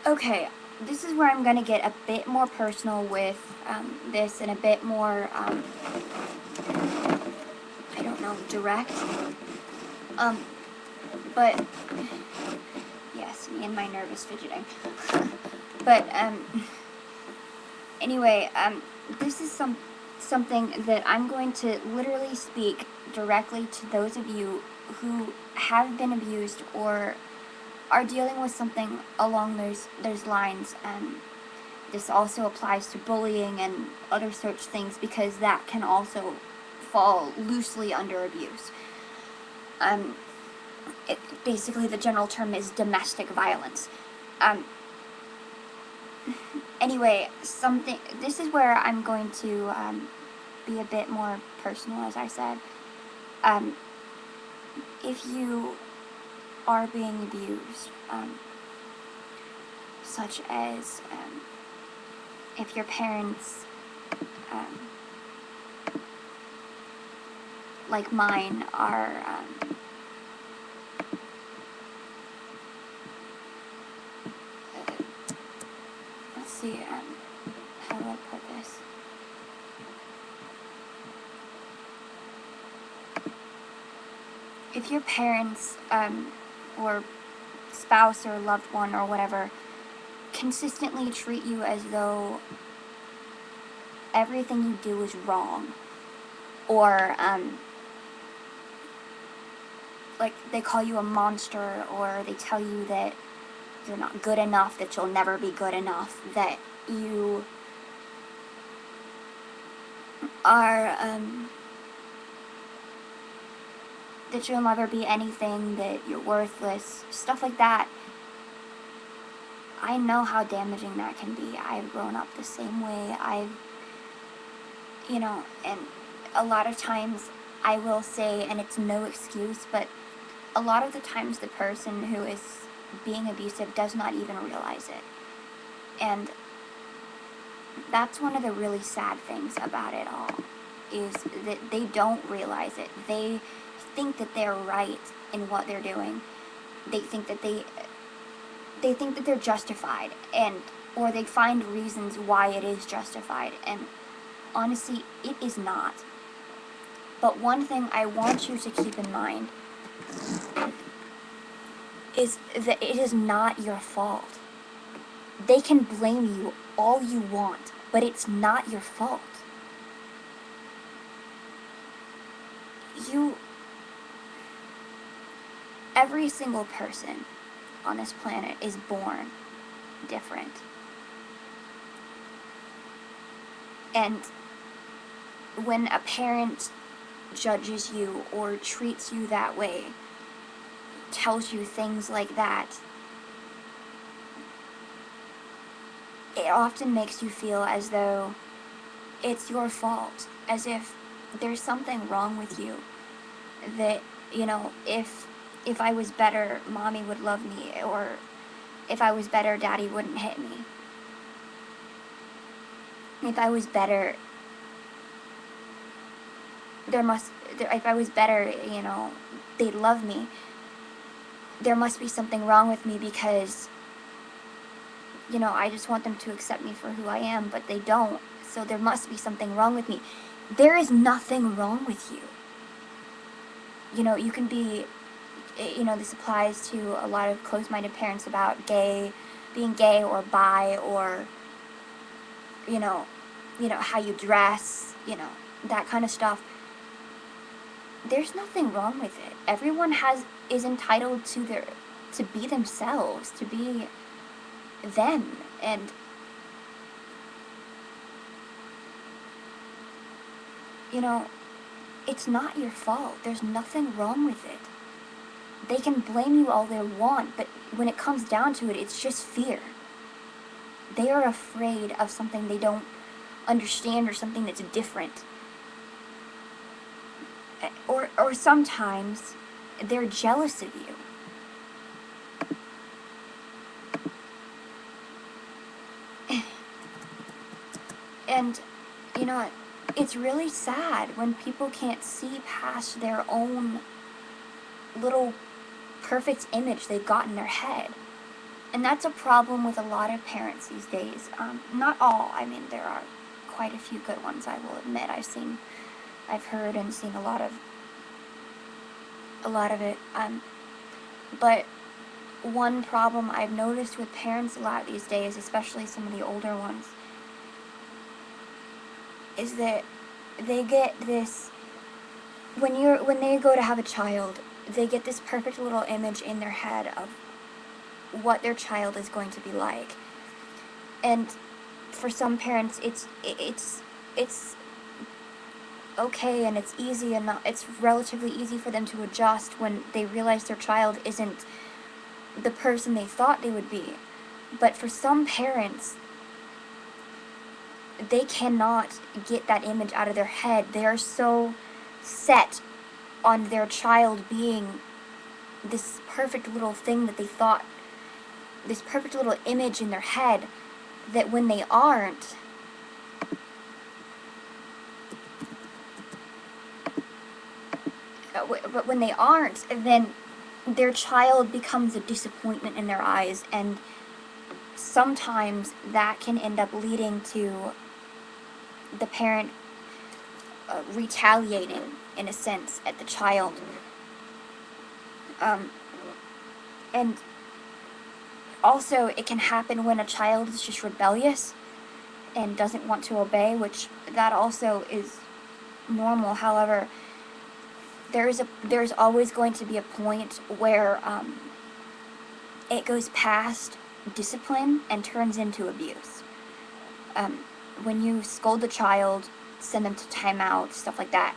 Okay, this is where I'm going to get a bit more personal with this, and a bit more, I don't know, direct. But, yes, me and my nervous fidgeting. But, anyway, this is something that I'm going to literally speak directly to those of you who have been abused or are dealing with something along those lines. This also applies to bullying and other such things, because that can also fall loosely under abuse. Basically, the general term is domestic violence. Anyway, this is where I'm going to be a bit more personal, as I said. If you are being abused, such as if your parents, like mine, are let's see, how do I put this? If your parents, or spouse or loved one or whatever, consistently treat you as though everything you do is wrong, or like they call you a monster, or they tell you that you're not good enough, that you'll never be good enough, that you are, that you'll never be anything, that you're worthless, stuff like that. I know how damaging that can be. I've grown up the same way. And a lot of times I will say, and it's no excuse, but a lot of the times the person who is being abusive does not even realize it. And that's one of the really sad things about it all, is that they don't realize it. They think that they're right in what they're doing. They think that they're justified, or they find reasons why it is justified, and honestly, it is not. But one thing I want you to keep in mind is that it is not your fault. They can blame you all you want, but it's not your fault. Every single person on this planet is born different. And when a parent judges you or treats you that way, tells you things like that, it often makes you feel as though it's your fault, as if there's something wrong with you, that, if I was better, mommy would love me, or if I was better, daddy wouldn't hit me. If I was better, if I was better, they'd love me. There must be something wrong with me because, I just want them to accept me for who I am, but they don't, so there must be something wrong with me. There is nothing wrong with you. You can be, this applies to a lot of closed-minded parents about being gay or bi, or, how you dress, that kind of stuff. There's nothing wrong with it. Everyone is entitled to be themselves, to be them, and it's not your fault. There's nothing wrong with it. They can blame you all they want, but when it comes down to it, it's just fear. They are afraid of something they don't understand, or something that's different. Or sometimes they're jealous of you. And, it's really sad when people can't see past their own little perfect image they've got in their head. And that's a problem with a lot of parents these days. Not all. I mean, there are quite a few good ones, I will admit. I've heard and seen a lot of it. But one problem I've noticed with parents a lot these days, especially some of the older ones, is that they get this, when they go to have a child, they get this perfect little image in their head of what their child is going to be like. And for some parents, it's okay, and it's easy, and it's relatively easy for them to adjust when they realize their child isn't the person they thought they would be. But for some parents, they cannot get that image out of their head. They are so set on their child being this perfect little thing that they thought, this perfect little image in their head, that when they aren't, but when they aren't, then their child becomes a disappointment in their eyes, and sometimes that can end up leading to the parent retaliating, in a sense, at the child. And also, it can happen when a child is just rebellious and doesn't want to obey, which that also is normal. However, there's always going to be a point where it goes past discipline and turns into abuse. When you scold the child, send them to timeout, stuff like that,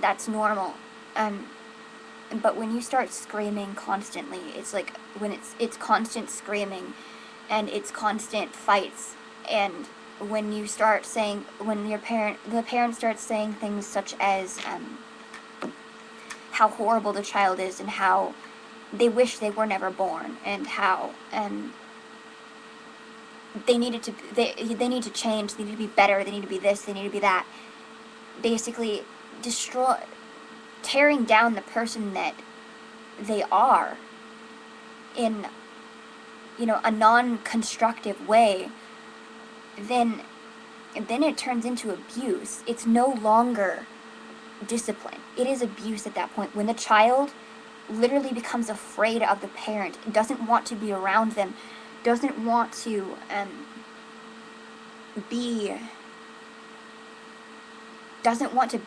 that's normal. But when you start screaming constantly, it's like when it's constant screaming, and it's constant fights, and when you start saying, when the parent starts saying things such as how horrible the child is, and how they wish they were never born, and how they need to change, they need to be better, they need to be this, they need to be that. Basically, tearing down the person that they are in, a non-constructive way, then it turns into abuse. It's no longer discipline. It is abuse at that point. When the child literally becomes afraid of the parent, doesn't want to be around them, doesn't want to doesn't want to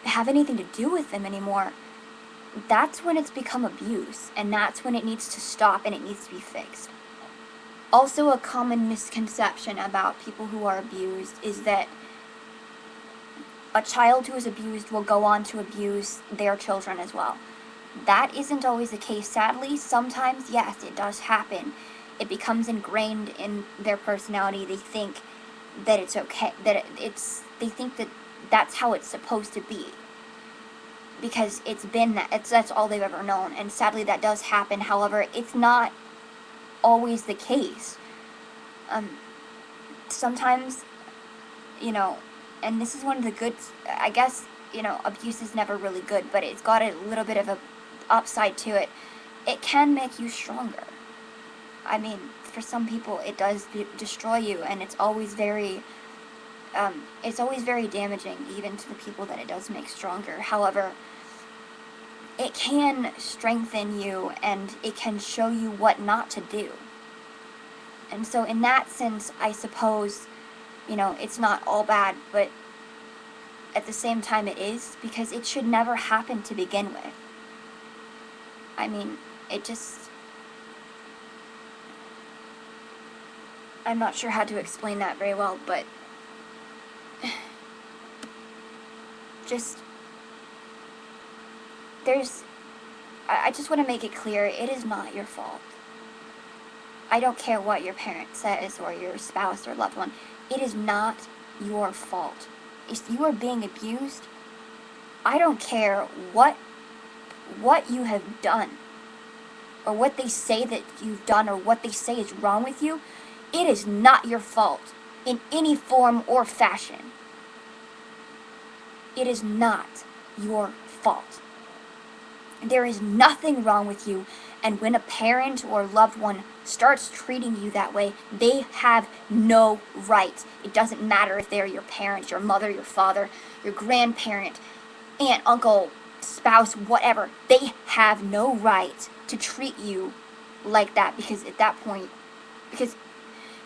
have anything to do with them anymore, that's when it's become abuse, and that's when it needs to stop and it needs to be fixed. Also, a common misconception about people who are abused is that a child who is abused will go on to abuse their children as well. That isn't always the case. Sadly, sometimes, yes, it does happen. It becomes ingrained in their personality. They think that it's okay, they think that that's how it's supposed to be, because that's all they've ever known, and sadly that does happen. However, it's not always the case. Sometimes, and this is one of the good, I guess, abuse is never really good, but it's got a little bit of a upside to it. It can make you stronger. I mean, for some people it does destroy you, and it's always very damaging, even to the people that it does make stronger. However, it can strengthen you, and it can show you what not to do. And so in that sense, I suppose, it's not all bad, but at the same time it is, because it should never happen to begin with. I mean, I'm not sure how to explain that very well, but I just want to make it clear, it is not your fault. I don't care what your parent says, or your spouse or loved one. It is not your fault. If you are being abused, I don't care what you have done, or what they say that you've done, or what they say is wrong with you. It is not your fault in any form or fashion. It is not your fault. There is nothing wrong with you, And when a parent or loved one starts treating you that way, they have no right. It doesn't matter if they're your parents, your mother, your father, your grandparent, aunt, uncle, spouse, whatever. They have no right to treat you like that, because at that point, because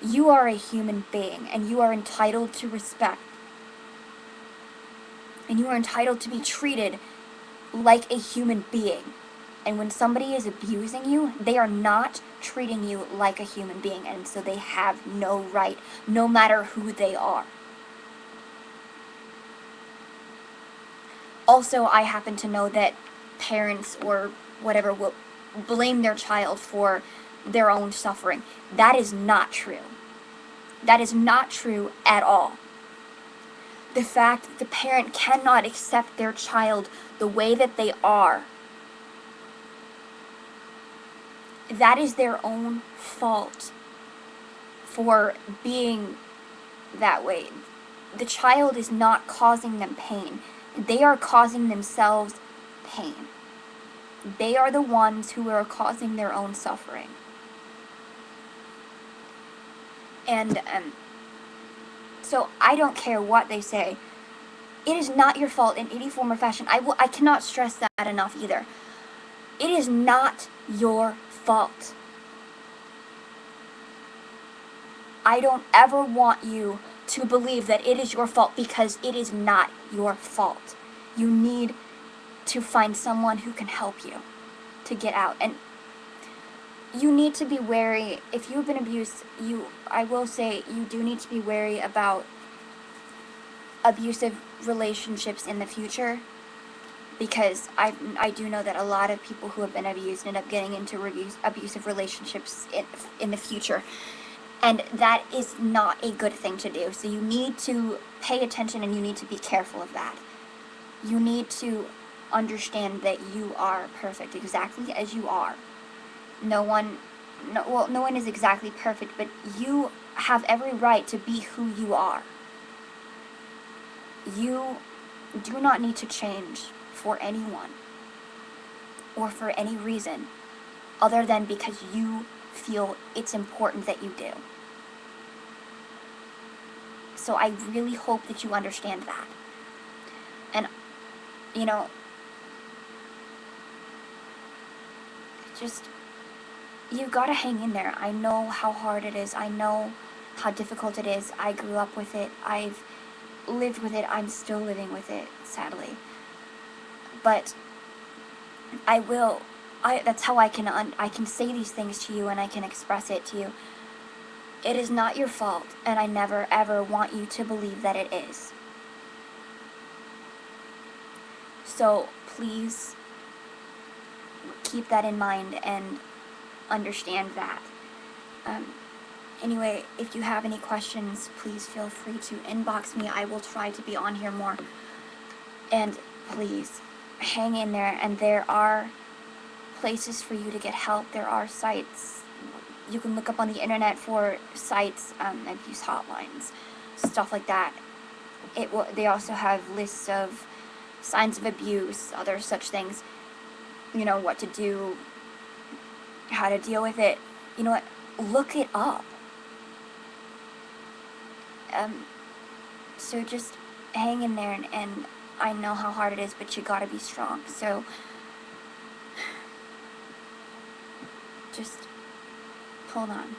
you are a human being and you are entitled to respect. And you are entitled to be treated like a human being. And when somebody is abusing you, they are not treating you like a human being, and so they have no right, no matter who they are. Also, I happen to know that parents or whatever will blame their child for their own suffering. That is not true. That is not true at all. The fact that the parent cannot accept their child the way that they are, that is their own fault for being that way. The child is not causing them pain. They are causing themselves pain. They are the ones who are causing their own suffering. And so I don't care what they say. It is not your fault in any form or fashion. I cannot stress that enough either. It is not your fault. I don't ever want you to believe that it is your fault, because it is not your fault. You need to find someone who can help you to get out. And you need to be wary. If you've been abused, I will say you do need to be wary about abusive relationships in the future, because I do know that a lot of people who have been abused end up getting into abusive relationships in the future. And that is not a good thing to do. So you need to pay attention and you need to be careful of that. You need to understand that you are perfect exactly as you are. No one is exactly perfect, but you have every right to be who you are. You do not need to change for anyone or for any reason other than because you feel it's important that you do. So I really hope that you understand that. And, you know, just, you gotta hang in there. I know how hard it is. I know how difficult it is. I grew up with it. I've lived with it. I'm still living with it, sadly. But that's how I can say these things to you and I can express it to you. It is not your fault, and I never ever want you to believe that it is. So please keep that in mind and understand that. Anyway, if you have any questions, please feel free to inbox me. I will try to be on here more. And please hang in there, and there are places for you to get help. There are sites. You can look up on the internet for sites, abuse hotlines, stuff like that. They also have lists of signs of abuse, other such things. You know, what to do, how to deal with it. You know what? Look it up. So just hang in there, and I know how hard it is, but you gotta be strong. So just hold on.